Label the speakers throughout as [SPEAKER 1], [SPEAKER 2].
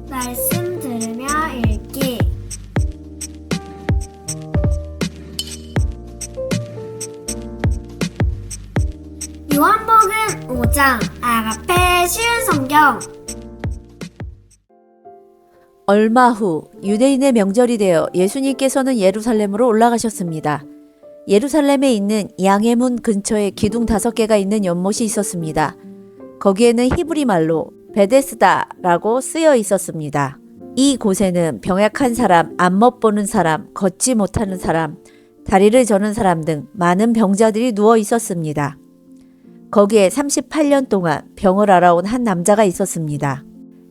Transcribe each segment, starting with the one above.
[SPEAKER 1] 말씀 들으며 읽기. 요한복음 5장 아가페 쉬운 성경.
[SPEAKER 2] 얼마 후 유대인의 명절이 되어 예수님께서는 예루살렘으로 올라가셨습니다. 예루살렘에 있는 양의 문 근처에 기둥 5개가 있는 연못이 있었습니다. 거기에는 히브리 말로 베데스다라고 쓰여 있었습니다. 이 곳에는 병약한 사람, 안못 보는 사람, 걷지 못하는 사람, 다리를 저는 사람 등 많은 병자들이 누워 있었습니다. 거기에 38년 동안 병을 앓아온 한 남자가 있었습니다.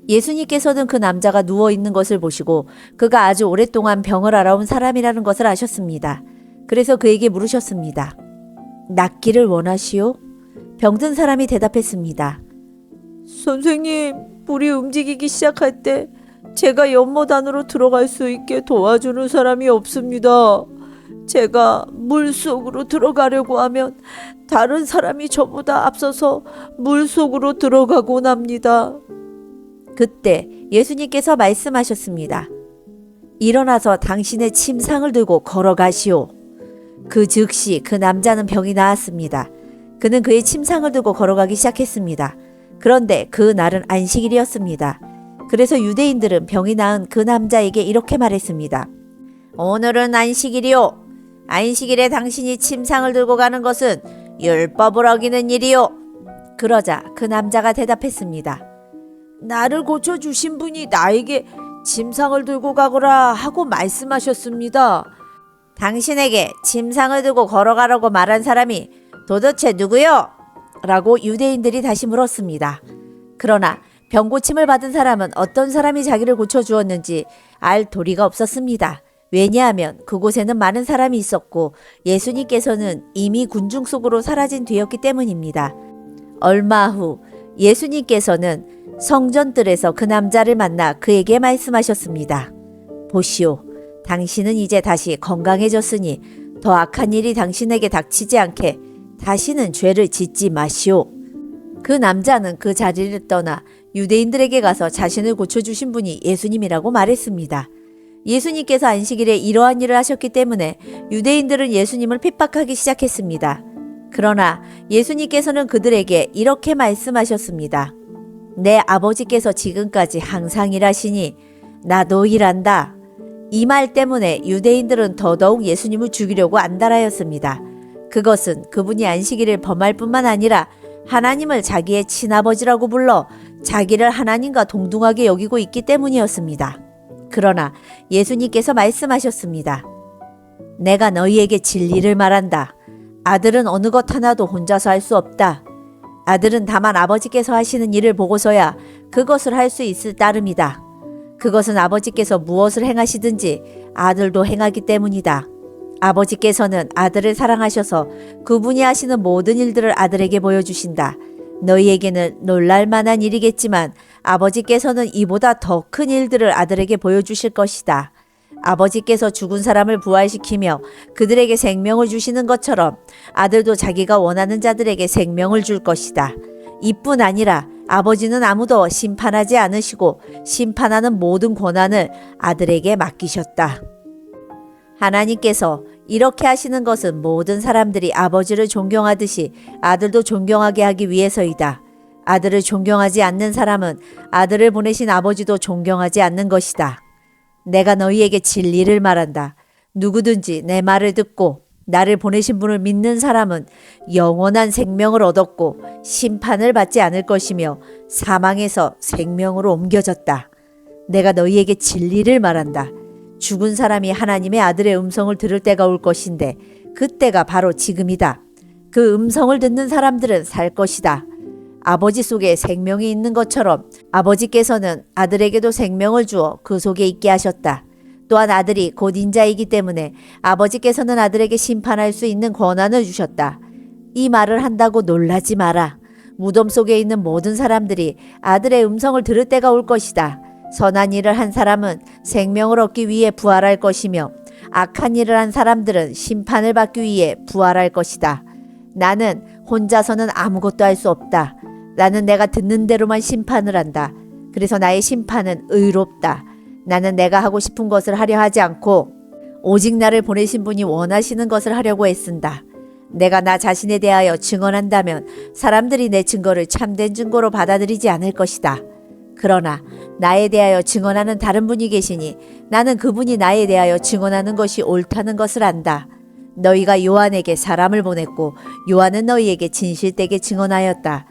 [SPEAKER 2] 예수님께서는 그 남자가 누워 있는 것을 보시고 그가 아주 오랫동안 병을 앓아온 사람이라는 것을 아셨습니다. 그래서 그에게 물으셨습니다. 낫기를 원하시오? 병든 사람이 대답했습니다. 선생님, 물이 움직이기 시작할 때 제가 연못 안으로 들어갈 수 있게 도와주는 사람이 없습니다. 제가 물 속으로 들어가려고 하면 다른 사람이 저보다 앞서서 물 속으로 들어가곤 합니다. 그때 예수님께서 말씀하셨습니다. 일어나서 당신의 침상을 들고 걸어가시오. 그 즉시 그 남자는 병이 나았습니다. 그는 그의 침상을 들고 걸어가기 시작했습니다. 그런데 그 날은 안식일이었습니다. 그래서 유대인들은 병이 나은 그 남자에게 이렇게 말했습니다. 오늘은 안식일이오. 안식일에 당신이 침상을 들고 가는 것은 율법을 어기는 일이오. 그러자 그 남자가 대답했습니다. 나를 고쳐주신 분이 나에게 침상을 들고 가거라 하고 말씀하셨습니다. 당신에게 침상을 들고 걸어가라고 말한 사람이 도대체 누구요? 라고 유대인들이 다시 물었습니다. 그러나 병고침을 받은 사람은 어떤 사람이 자기를 고쳐주었는지 알 도리가 없었습니다. 왜냐하면 그곳에는 많은 사람이 있었고 예수님께서는 이미 군중 속으로 사라진 뒤였기 때문입니다. 얼마 후 예수님께서는 성전뜰에서 그 남자를 만나 그에게 말씀하셨습니다. 보시오, 당신은 이제 다시 건강해졌으니 더 악한 일이 당신에게 닥치지 않게 다시는 죄를 짓지 마시오. 그 남자는 그 자리를 떠나 유대인들에게 가서 자신을 고쳐주신 분이 예수님이라고 말했습니다. 예수님께서 안식일에 이러한 일을 하셨기 때문에 유대인들은 예수님을 핍박하기 시작했습니다. 그러나 예수님께서는 그들에게 이렇게 말씀하셨습니다. 내 아버지께서 지금까지 항상 일하시니 나도 일한다. 이 말 때문에 유대인들은 더더욱 예수님을 죽이려고 안달하였습니다. 그것은 그분이 안식일을 범할 뿐만 아니라 하나님을 자기의 친아버지라고 불러 자기를 하나님과 동등하게 여기고 있기 때문이었습니다. 그러나 예수님께서 말씀하셨습니다. 내가 너희에게 진리를 말한다. 아들은 어느 것 하나도 혼자서 할 수 없다. 아들은 다만 아버지께서 하시는 일을 보고서야 그것을 할 수 있을 따름이다. 그것은 아버지께서 무엇을 행하시든지 아들도 행하기 때문이다. 아버지께서는 아들을 사랑하셔서 그분이 하시는 모든 일들을 아들에게 보여주신다. 너희에게는 놀랄 만한 일이겠지만 아버지께서는 이보다 더 큰 일들을 아들에게 보여주실 것이다. 아버지께서 죽은 사람을 부활시키며 그들에게 생명을 주시는 것처럼 아들도 자기가 원하는 자들에게 생명을 줄 것이다. 이뿐 아니라 아버지는 아무도 심판하지 않으시고 심판하는 모든 권한을 아들에게 맡기셨다. 하나님께서 이렇게 하시는 것은 모든 사람들이 아버지를 존경하듯이 아들도 존경하게 하기 위해서이다. 아들을 존경하지 않는 사람은 아들을 보내신 아버지도 존경하지 않는 것이다. 내가 너희에게 진리를 말한다. 누구든지 내 말을 듣고 나를 보내신 분을 믿는 사람은 영원한 생명을 얻었고 심판을 받지 않을 것이며 사망에서 생명으로 옮겨졌다. 내가 너희에게 진리를 말한다. 죽은 사람이 하나님의 아들의 음성을 들을 때가 올 것인데 그때가 바로 지금이다. 그 음성을 듣는 사람들은 살 것이다. 아버지 속에 생명이 있는 것처럼 아버지께서는 아들에게도 생명을 주어 그 속에 있게 하셨다. 또한 아들이 곧 인자이기 때문에 아버지께서는 아들에게 심판할 수 있는 권한을 주셨다. 이 말을 한다고 놀라지 마라. 무덤 속에 있는 모든 사람들이 아들의 음성을 들을 때가 올 것이다. 선한 일을 한 사람은 생명을 얻기 위해 부활할 것이며 악한 일을 한 사람들은 심판을 받기 위해 부활할 것이다. 나는 혼자서는 아무것도 할 수 없다. 나는 내가 듣는 대로만 심판을 한다. 그래서 나의 심판은 의롭다. 나는 내가 하고 싶은 것을 하려 하지 않고 오직 나를 보내신 분이 원하시는 것을 하려고 애쓴다. 내가 나 자신에 대하여 증언한다면 사람들이 내 증거를 참된 증거로 받아들이지 않을 것이다. 그러나 나에 대하여 증언하는 다른 분이 계시니 나는 그분이 나에 대하여 증언하는 것이 옳다는 것을 안다. 너희가 요한에게 사람을 보냈고 요한은 너희에게 진실되게 증언하였다.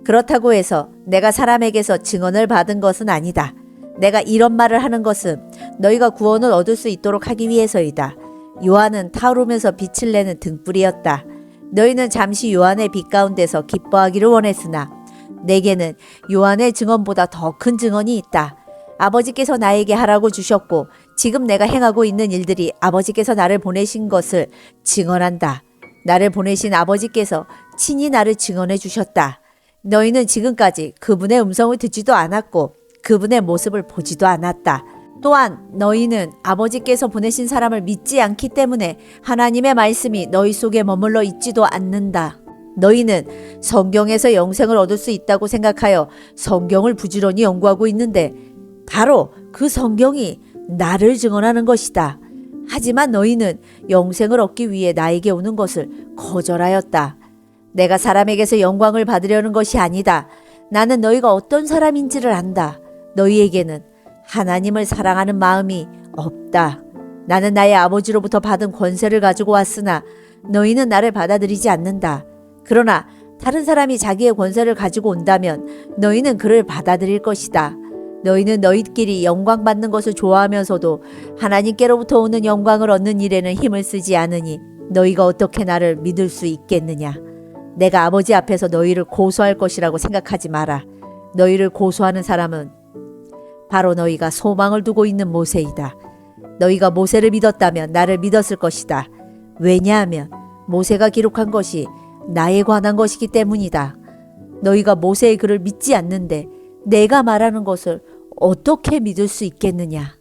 [SPEAKER 2] 그렇다고 해서 내가 사람에게서 증언을 받은 것은 아니다. 내가 이런 말을 하는 것은 너희가 구원을 얻을 수 있도록 하기 위해서이다. 요한은 타오르면서 빛을 내는 등불이었다. 너희는 잠시 요한의 빛 가운데서 기뻐하기를 원했으나 내게는 요한의 증언보다 더 큰 증언이 있다. 아버지께서 나에게 하라고 주셨고 지금 내가 행하고 있는 일들이 아버지께서 나를 보내신 것을 증언한다. 나를 보내신 아버지께서 친히 나를 증언해 주셨다. 너희는 지금까지 그분의 음성을 듣지도 않았고 그분의 모습을 보지도 않았다. 또한 너희는 아버지께서 보내신 사람을 믿지 않기 때문에 하나님의 말씀이 너희 속에 머물러 있지도 않는다. 너희는 성경에서 영생을 얻을 수 있다고 생각하여 성경을 부지런히 연구하고 있는데 바로 그 성경이 나를 증언하는 것이다. 하지만 너희는 영생을 얻기 위해 나에게 오는 것을 거절하였다. 내가 사람에게서 영광을 받으려는 것이 아니다. 나는 너희가 어떤 사람인지를 안다. 너희에게는 하나님을 사랑하는 마음이 없다. 나는 나의 아버지로부터 받은 권세를 가지고 왔으나 너희는 나를 받아들이지 않는다. 그러나 다른 사람이 자기의 권세를 가지고 온다면 너희는 그를 받아들일 것이다. 너희는 너희끼리 영광 받는 것을 좋아하면서도 하나님께로부터 오는 영광을 얻는 일에는 힘을 쓰지 않으니 너희가 어떻게 나를 믿을 수 있겠느냐. 내가 아버지 앞에서 너희를 고소할 것이라고 생각하지 마라. 너희를 고소하는 사람은 바로 너희가 소망을 두고 있는 모세이다. 너희가 모세를 믿었다면 나를 믿었을 것이다. 왜냐하면 모세가 기록한 것이 나에 관한 것이기 때문이다. 너희가 모세의 글을 믿지 않는데 내가 말하는 것을 어떻게 믿을 수 있겠느냐.